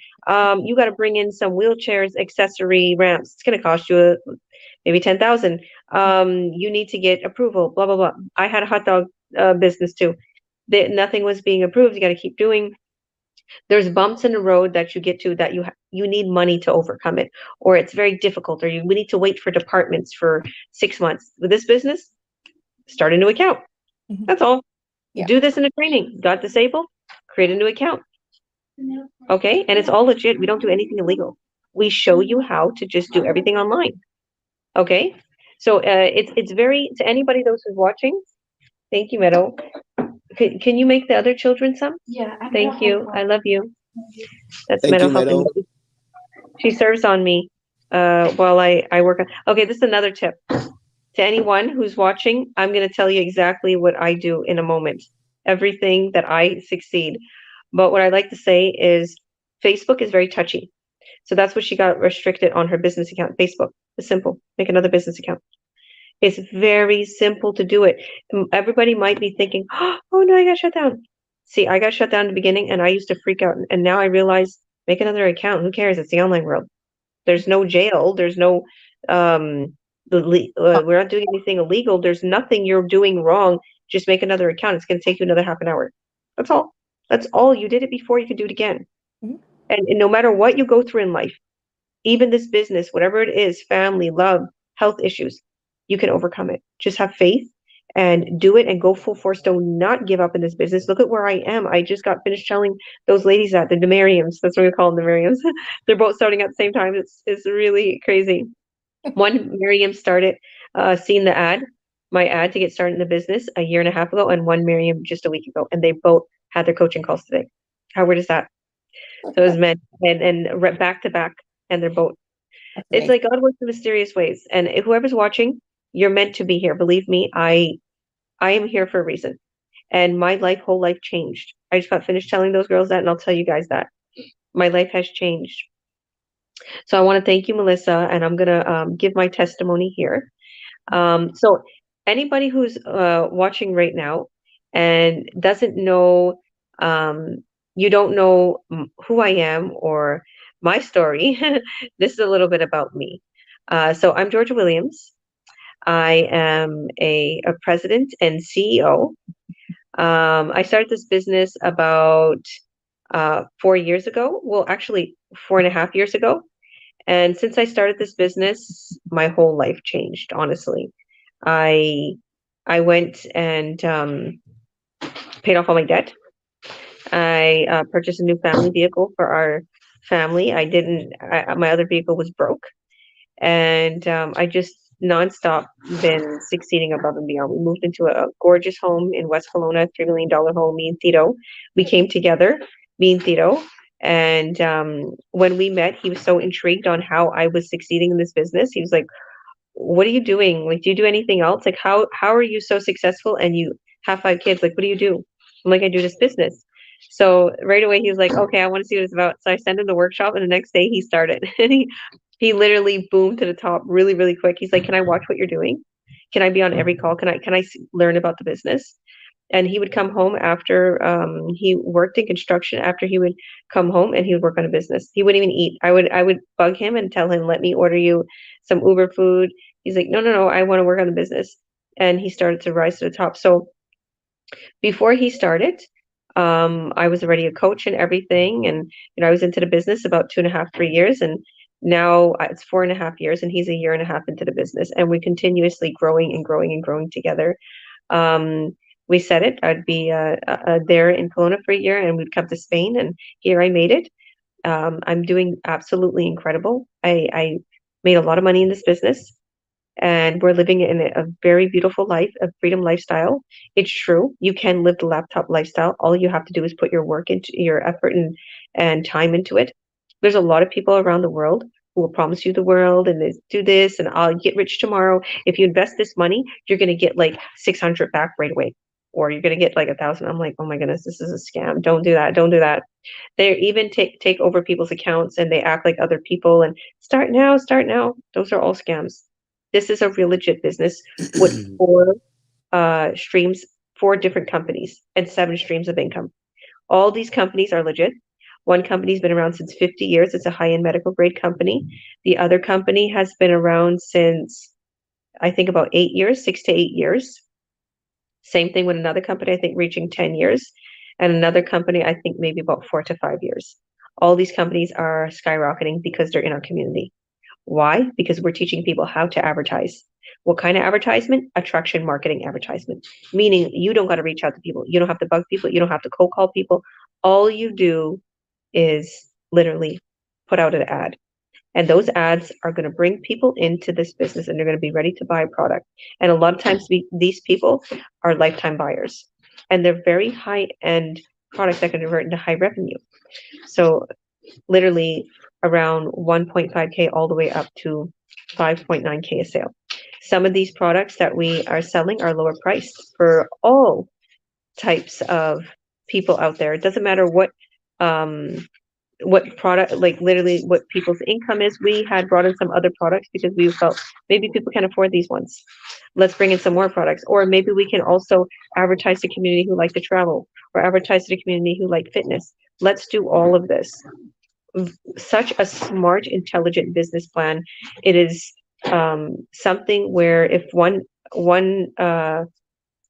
You got to bring in some wheelchairs, accessory ramps. It's going to cost you maybe 10,000. You need to get approval, blah blah blah. I had a hot dog business too. Nothing was being approved. You got to keep doing. There's bumps in the road that you get to that you need money to overcome it, or it's very difficult, or we need to wait for departments for 6 months. With this business, start a new account. Mhm. That's all. Yeah. Do this in a training. Got disabled? Create a new account. Okay, and it's all legit. We don't do anything illegal. We show you how to just do everything online. Okay, so it's very, to anybody those who's watching. Thank you, Meadow. Can you make the other children some? Yeah. Thank you. I love you. That's Thank Meadow you, helping Meadow. me. She serves on me while I work on. Okay, this is another tip. To anyone who's watching, I'm going to tell you exactly what I do in a moment. Everything that I succeed. But what I like to say is Facebook is very touchy. So that's what she got restricted on her business account. Facebook. It's simple. Make another business account. It's very simple to do it. Everybody might be thinking, oh no, I got shut down. See, I got shut down in the beginning and I used to freak out. And now I realize, make another account. Who cares? It's the online world. There's no jail. There's no, we're not doing anything illegal. There's nothing you're doing wrong. Just make another account. It's going to take you another half an hour. That's all. That's all. You did it before. You can do it again. Mhm. And no matter what you go through in life, even this business, whatever it is, family, love, health issues, you can overcome it. Just have faith and do it and go full force. Do not give up in this business. Look at where I am. I just got finished telling those ladies that, the Demariums, that's what we call them, the Demariums. They're both starting at the same time. It's really crazy. One Miriam started seeing the ad, my ad to get started in the business a year and a half ago, and one Miriam just a week ago. And they both had their coaching calls today. How weird is that? So it was men and back to back, and they're both. It's like God works in mysterious ways. And whoever's watching, you're meant to be here. Believe me, I am here for a reason. And my whole life changed. I just got finished telling those girls that, and I'll tell you guys that. My life has changed. So I want to thank you, Melissa, and I'm gonna give my testimony here. So anybody who's watching right now and doesn't know, you don't know who I am or my story, this is a little bit about me. So I'm Georgia Williams. I am a president and CEO. I started this business about 4 years ago. Well, actually, 4.5 years ago. And since I started this business, my whole life changed, honestly. I went and paid off all my debt. I purchased a new family vehicle for our family. My other vehicle was broke. And I just nonstop been succeeding above and beyond. We moved into a gorgeous home in West Kelowna, $3 million home, me and Tito. We came together, me and Tito. And when we met, he was so intrigued on how I was succeeding in this business. He was like, what are you doing? Like, do you do anything else? Like, how are you so successful and you have 5 kids? Like, what do you do? I'm like, I do this business. So right away, he was like, okay, I want to see what it's about. So I sent him the workshop, and the next day he started. And he literally boomed to the top really, really quick. He's like, can I watch what you're doing? Can I be on every call? Can I learn about the business? And he would come home after he worked in construction. After he would come home and he would work on a business. He wouldn't even eat. I would bug him and tell him, let me order you some Uber food. He's like, no, I want to work on the business. And he started to rise to the top. So before he started, I was already a coach and everything. And, I was into the business about 2.5, 3 years. And now it's 4.5 years, and he's a year and a half into the business. And we're continuously growing and growing and growing together. We said it, I'd be there in Kelowna for a year, and we'd come to Spain, and here I made it. I'm doing absolutely incredible. I made a lot of money in this business, and we're living in a very beautiful life, a freedom lifestyle. It's true. You can live the laptop lifestyle. All you have to do is put your work into your effort and time into it. There's a lot of people around the world who will promise you the world and do this, and I'll get rich tomorrow. If you invest this money, you're going to get like 600 back right away, or you're going to get like 1,000. I'm like, oh my goodness, this is a scam. Don't do that. Don't do that. They even take over people's accounts, and they act like other people and start now. Those are all scams. This is a real legit business with 4 streams, 4 different companies, and 7 streams of income. All these companies are legit. One company's been around since 50 years. It's a high-end medical grade company. The other company has been around since, I think, about 8 years, 6 to 8 years. Same thing with another company, I think reaching 10 years. and another company, I think maybe about 4 to 5 years. All these companies are skyrocketing because they're in our community. Why? Because we're teaching people how to advertise. What kind of advertisement? Attraction marketing advertisement. Meaning you don't got to reach out to people. You don't have to bug people. You don't have to cold call people. All you do is literally put out an ad. And those ads are going to bring people into this business and they're going to be ready to buy a product. And a lot of times these people are lifetime buyers and they're very high end products that can convert into high revenue. So literally around 1.5K all the way up to 5.9K a sale. Some of these products that we are selling are lower priced for all types of people out there. It doesn't matter what product, like literally what people's income is. We had brought in some other products because we felt maybe people can afford these ones. Let's bring in some more products. Or maybe we can also advertise to the community who like to travel or advertise to the community who like fitness. Let's do all of this. Such a smart, intelligent business plan. It is something where if one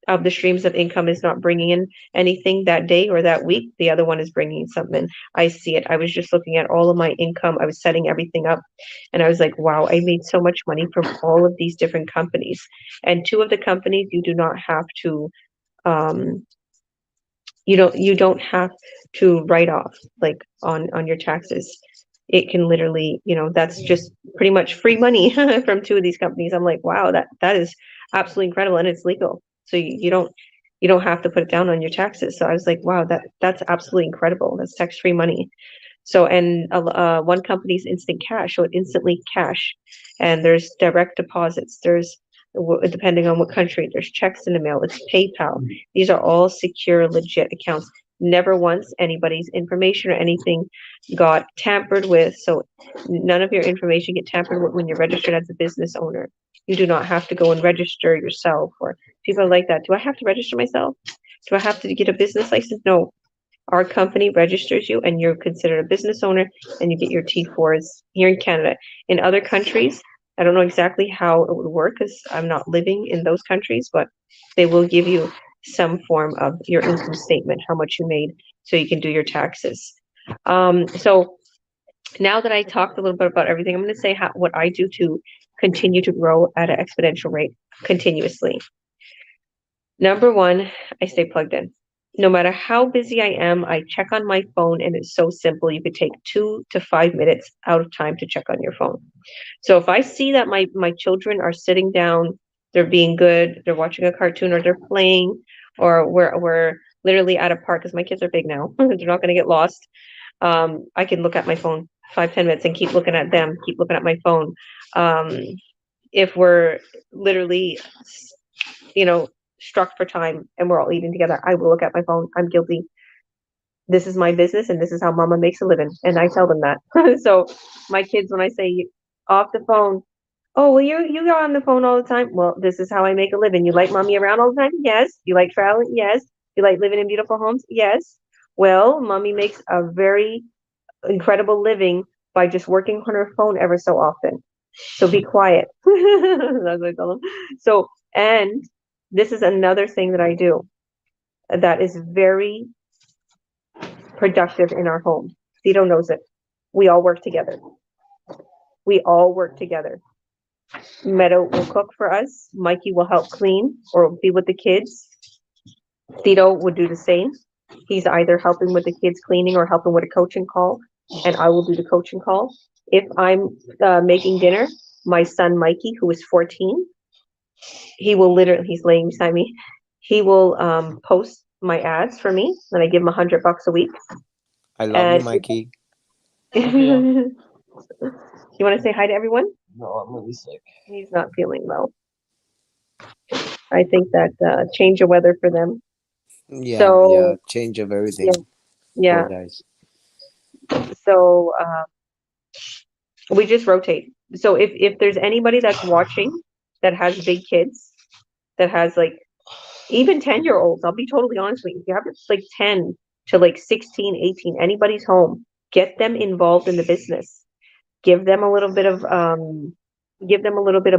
of the streams of income is not bringing in anything that day or that week, the other one is bringing something. I see it. I was just looking at all of my income. I was setting everything up and I was like, wow, I made so much money from all of these different companies. And 2 of the companies you do not have to you don't have to write off like on your taxes. It can literally, that's just pretty much free money from 2 of these companies. I'm like, wow, that is absolutely incredible, and it's legal. So you don't have to put it down on your taxes. So I was like, wow, that's absolutely incredible. That's tax-free money. So, and one company's instant cash, so it instantly cash, and there's direct deposits. There's depending on what country, there's checks in the mail. It's PayPal. These are all secure, legit accounts. Never once anybody's information or anything got tampered with. So none of your information get tampered with when you're registered as a business owner. You do not have to go and register yourself. Or people are like that. Do I have to register myself? Do I have to get a business license? No. Our company registers you and you're considered a business owner and you get your T4s here in Canada. In other countries, I don't know exactly how it would work because I'm not living in those countries, but they will give you some form of your income statement, how much you made, so you can do your taxes. So now that I talked a little bit about everything, I'm going to say what I do to continue to grow at an exponential rate continuously. Number 1, I stay plugged in. No matter how busy I am, I check on my phone, and it's so simple. You could take 2 to 5 minutes out of time to check on your phone. So if I see that my children are sitting down, they're being good, they're watching a cartoon or they're playing, or we're literally at a park because my kids are big now, they're not going to get lost. I can look at my phone 5-10 minutes and keep looking at them, keep looking at my phone. If we're literally, struck for time and we're all eating together, I will look at my phone. I'm guilty. This is my business and this is how mama makes a living. And I tell them that. So my kids, when I say off the phone, oh, well, you go on the phone all the time. Well, this is how I make a living. You like mommy around all the time? Yes. You like traveling? Yes. You like living in beautiful homes? Yes. Well, mommy makes a very incredible living by just working on her phone ever so often. So be quiet. That's what I tell them. So, and this is another thing that I do that is very productive in our home. Cito knows it. We all work together. We all work together. Meadow will cook for us. Mikey will help clean or be with the kids. Cito would do the same. He's either helping with the kids cleaning or helping with a coaching call, and I will do the coaching call. If I'm making dinner, my son Mikey, who is 14, he will literally, he's laying beside me, he will post my ads for me, and I give him $100 a week. I love you, Mikey. You want to say hi to everyone? No, I'm really sick. He's not feeling well. I think that change of weather for them. Yeah, change of everything. Yeah. Poor guys. So we just rotate. So if there's anybody that's watching that has big kids, that has like even 10-year-olds, I'll be totally honest with you. If you have like 10 to like 16, 18, anybody's home, get them involved in the business. Give them a little bit of money. Give them a little bit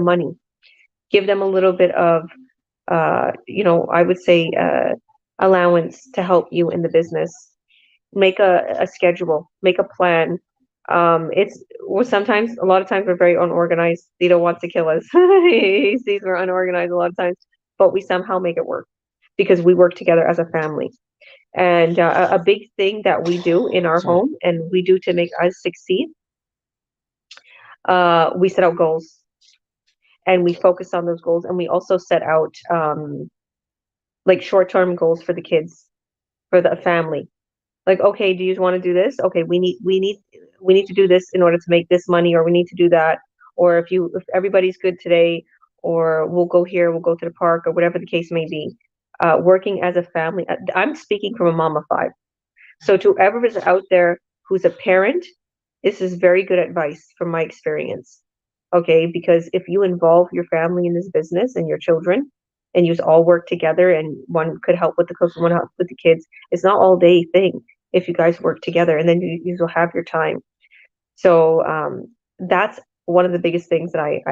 of I would say allowance to help you in the business. Make a schedule, make a plan. It's well, sometimes, a lot of times we're very unorganized. Tito wants to kill us. He sees we're unorganized a lot of times, but we somehow make it work because we work together as a family. And a big thing that we do in our home and we do to make us succeed, we set out goals and we focus on those goals. And we also set out like short-term goals for the kids, for the family. Like, okay, do you want to do this? Okay, we need to do this in order to make this money, or we need to do that. Or if everybody's good today, or we'll go here, we'll go to the park, or whatever the case may be. Working as a family. I'm speaking from a mom of five. So to whoever is out there who's a parent, this is very good advice from my experience. Okay, because if you involve your family in this business and your children, and you all work together, and one could help with the cooking, one help with the kids, it's not all day thing if you guys work together, and then you will have your time. So that's one of the biggest things that I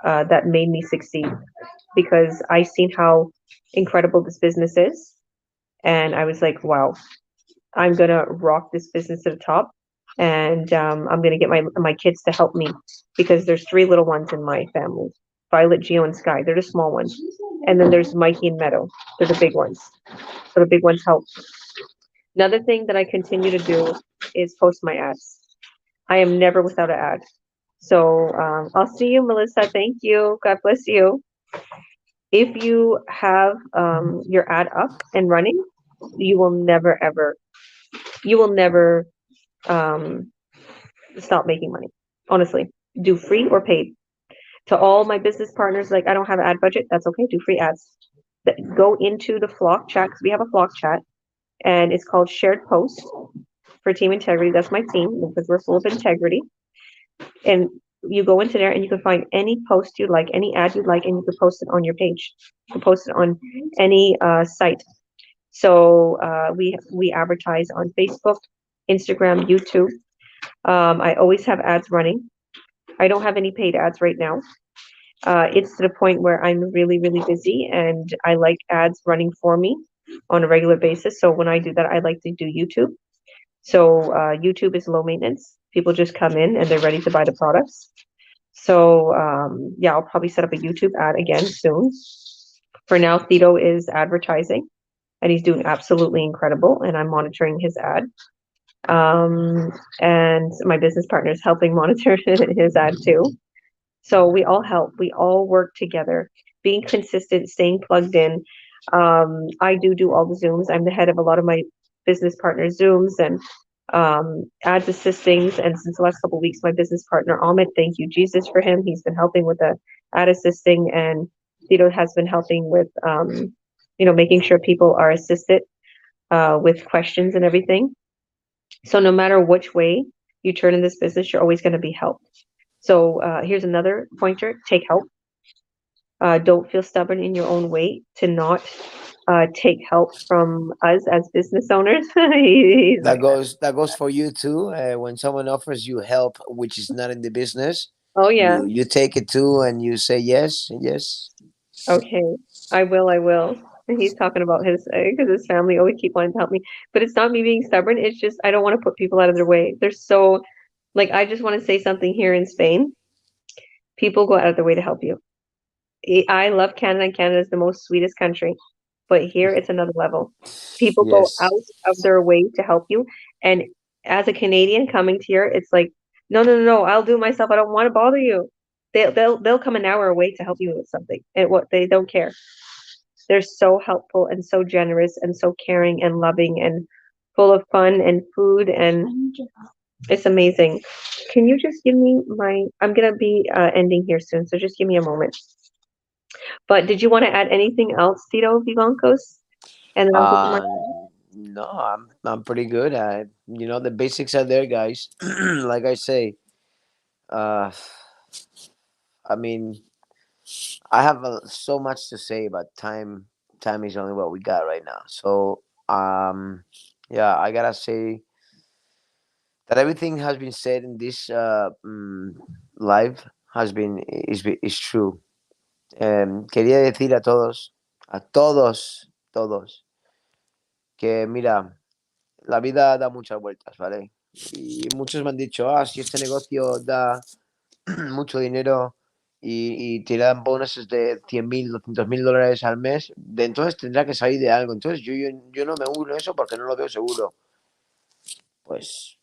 that made me succeed, because I seen how incredible this business is, and I was like, wow, I'm gonna rock this business to the top, and I'm gonna get my kids to help me, because there's three little ones in my family: Violet, Geo, and Sky. They're the small ones, and then there's Mikey and Meadow. They're the big ones. So the big ones help. Another thing that I continue to do is post my ads. I am never without an ad. So I'll see you, Melissa. Thank you. God bless you. If you have your ad up and running, you will never ever, you will never um, stop making money. Honestly, do free or paid. To all my business partners, like, I don't have an ad budget. That's okay. Do free ads. Go into the Flock chat, because we have a Flock chat, and it's called Shared Post for Team Integrity. That's my team, because we're full of integrity. And you go into there and you can find any post you like, any ad you like, and you can post it on your page. You can post it on any site. So we advertise on Facebook, Instagram, YouTube. I always have ads running. I don't have any paid ads right now. It's to the point where I'm really, really busy, and I like ads running for me on a regular basis. So when I do that, I like to do YouTube. So YouTube is low maintenance. People just come in and they're ready to buy the products. So yeah, I'll probably set up a YouTube ad again soon. For now, Tito is advertising, and he's doing absolutely incredible, and I'm monitoring his ad. And my business partner is helping monitor his ad too. So we all help. We all work together, being consistent, staying plugged in. I do all the Zooms. I'm the head of a lot of my business partners' Zooms and ads assistings. And since the last couple of weeks, my business partner, Ahmed, thank you, Jesus, for him. He's been helping with the ad assisting, and Tito has been helping with, making sure people are assisted with questions and everything. So no matter which way you turn in this business, you're always going to be helped. So here's another pointer: take help. Don't feel stubborn in your own way to not take help from us as business owners. That goes for you too. When someone offers you help, which is not in the business, Oh yeah. you take it too, and you say yes, yes. Okay, I will. And he's talking about his, because his family always keep wanting to help me, but it's not me being stubborn. It's just I don't want to put people out of their way. They're so, like, I just want to say something here in Spain. People go out of their way to help you. I love Canada, and Canada is the most sweetest country, but here it's another level. People go out Yes. of their way to help you, and as a Canadian coming to here, it's like, no, no, no, no, I'll do it myself. I don't want to bother you. They'll come an hour away to help you with something, and what they don't care. They're so helpful and so generous and so caring and loving and full of fun and food, and it's amazing. Can you just give me I'm gonna be ending here soon, so just give me a moment. But did you want to add anything else, Tito Vivancos? And then I'll go for my. No, I'm pretty good. The basics are there, guys. Like I say, uh, I mean, I have so much to say, but time is only what we got right now. So, yeah, I gotta say that everything has been said in this live is true. Quería decir a todos, todos, que mira, la vida da muchas vueltas, ¿vale? Y muchos me han dicho, si este negocio da mucho dinero y te dan bonuses de 100.000, 200.000 dólares al mes, de entonces tendrá que salir de algo. Entonces yo no me uno a eso porque no lo veo seguro. Pues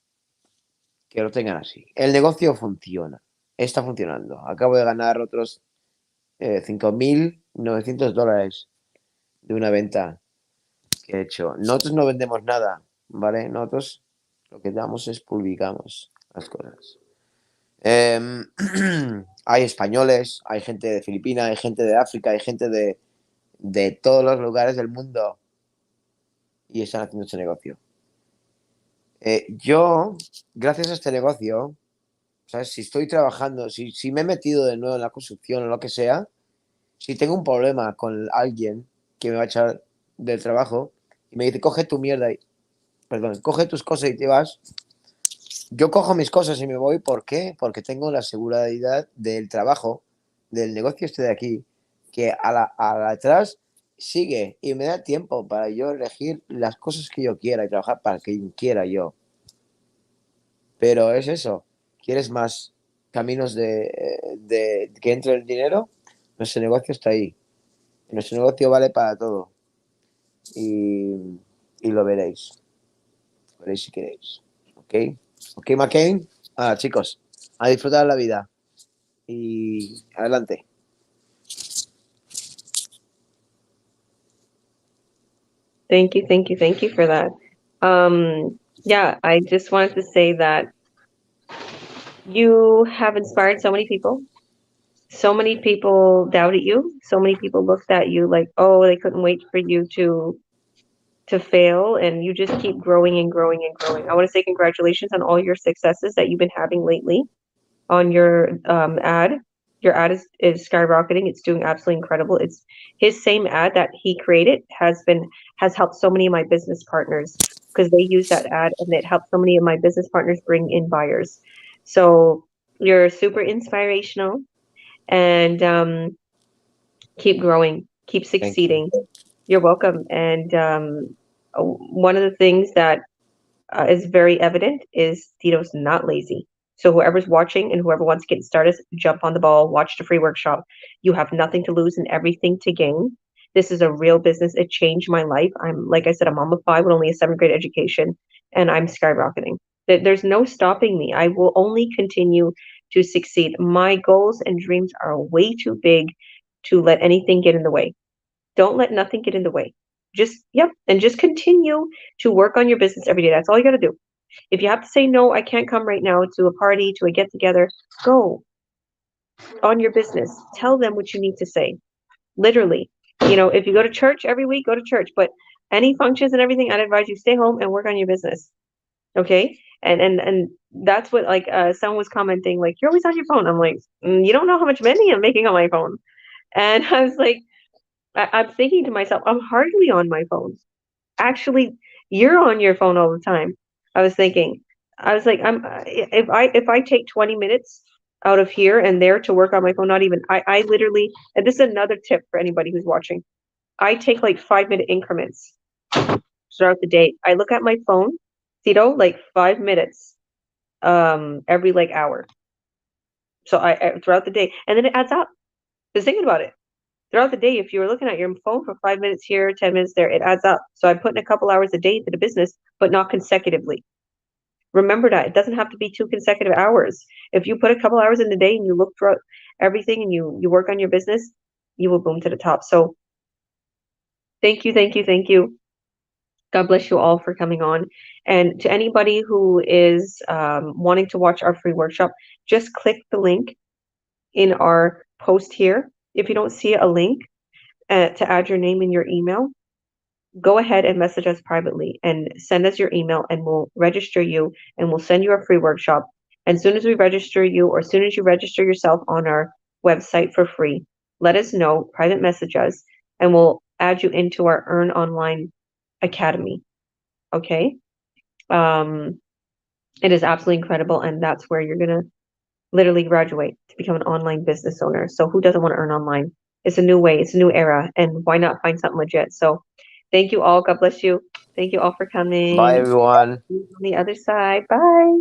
que lo tengan así. El negocio funciona, está funcionando. Acabo de ganar otros 5.900 dólares de una venta que he hecho. Nosotros no vendemos nada, ¿vale? Nosotros lo que damos es publicamos las cosas. Hay españoles, hay gente de Filipinas, hay gente de África, hay gente de todos los lugares del mundo y están haciendo este negocio. Yo, gracias a este negocio, ¿sabes? Si estoy trabajando, si me he metido de nuevo en la construcción o lo que sea, si tengo un problema con alguien que me va a echar del trabajo y me dice, coge tu mierda, perdón, coge tus cosas y te vas, yo cojo mis cosas y me voy. ¿Por qué? Porque tengo la seguridad del trabajo, del negocio este de aquí, que a la atrás sigue y me da tiempo para yo elegir las cosas que yo quiera y trabajar para quien quiera yo. Pero es eso, ¿quieres más caminos de que entre el dinero? Nuestro negocio está ahí. Nuestro negocio vale para todo. Y, y lo veréis. Lo veréis si queréis. ¿Ok? ¿Ok, McCain? Chicos, a disfrutar la vida. Y adelante. Thank you, thank you, thank you for that. Yeah, I just wanted to say that you have inspired so many people. So many people doubted you. So many people looked at you like, oh, they couldn't wait for you to fail, and you just keep growing and growing and growing. I want to say congratulations on all your successes that you've been having lately on your ad. Your ad is skyrocketing. It's doing absolutely incredible. It's his same ad that he created has helped so many of my business partners because they use that ad and it helped so many of my business partners bring in buyers. So you're super inspirational, and keep growing, keep Thank you. succeeding. You're welcome. And one of the things that is very evident is Tito's not lazy. So whoever's watching and whoever wants to get started, jump on the ball, watch the free workshop. You have nothing to lose and everything to gain. This is a real business. It changed my life. Like I said, a mom of 5 with only a 7th grade education, and I'm skyrocketing. There's no stopping me. I will only continue to succeed. My goals and dreams are way too big to let anything get in the way. Don't let nothing get in the way. And just continue to work on your business every day. That's all you got to do. If you have to say no, I can't come right now to a party, to a get together, go on your business. Tell them what you need to say. Literally. If you go to church every week, go to church. But any functions and everything, I'd advise you stay home and work on your business. Okay? And that's what, like, someone was commenting, like, you're always on your phone. I'm like, you don't know how much money I'm making on my phone. And I was like, I'm thinking to myself, I'm hardly on my phone. Actually, you're on your phone all the time. I was thinking, I was like, if I take 20 minutes out of here and there to work on my phone, not even, I literally, and this is another tip for anybody who's watching. I take like 5-minute increments throughout the day. I look at my phone, like 5 minutes, every like hour. So I throughout the day, and then it adds up. Just thinking about it. Throughout the day, if you were looking at your phone for 5 minutes here, 10 minutes there, it adds up. So I put in a couple hours a day into the business, but not consecutively. Remember that. It doesn't have to be 2 consecutive hours. If you put a couple hours in the day and you look throughout everything and you work on your business, you will boom to the top. So thank you, thank you, thank you. God bless you all for coming on. And to anybody who is wanting to watch our free workshop, just click the link in our post here. If you don't see a link to add your name and your email, go ahead and message us privately and send us your email, and we'll register you and we'll send you a free workshop. And as soon as we register you, or as soon as you register yourself on our website for free, let us know, private message us, and we'll add you into our Earn Online Academy. Okay? It is absolutely incredible, and that's where you're going to literally graduate to become an online business owner. So who doesn't want to earn online? It's a new way, it's a new era, and why not find something legit? So Thank you all. God bless you. Thank you all for coming. Bye, everyone. On the other side. Bye.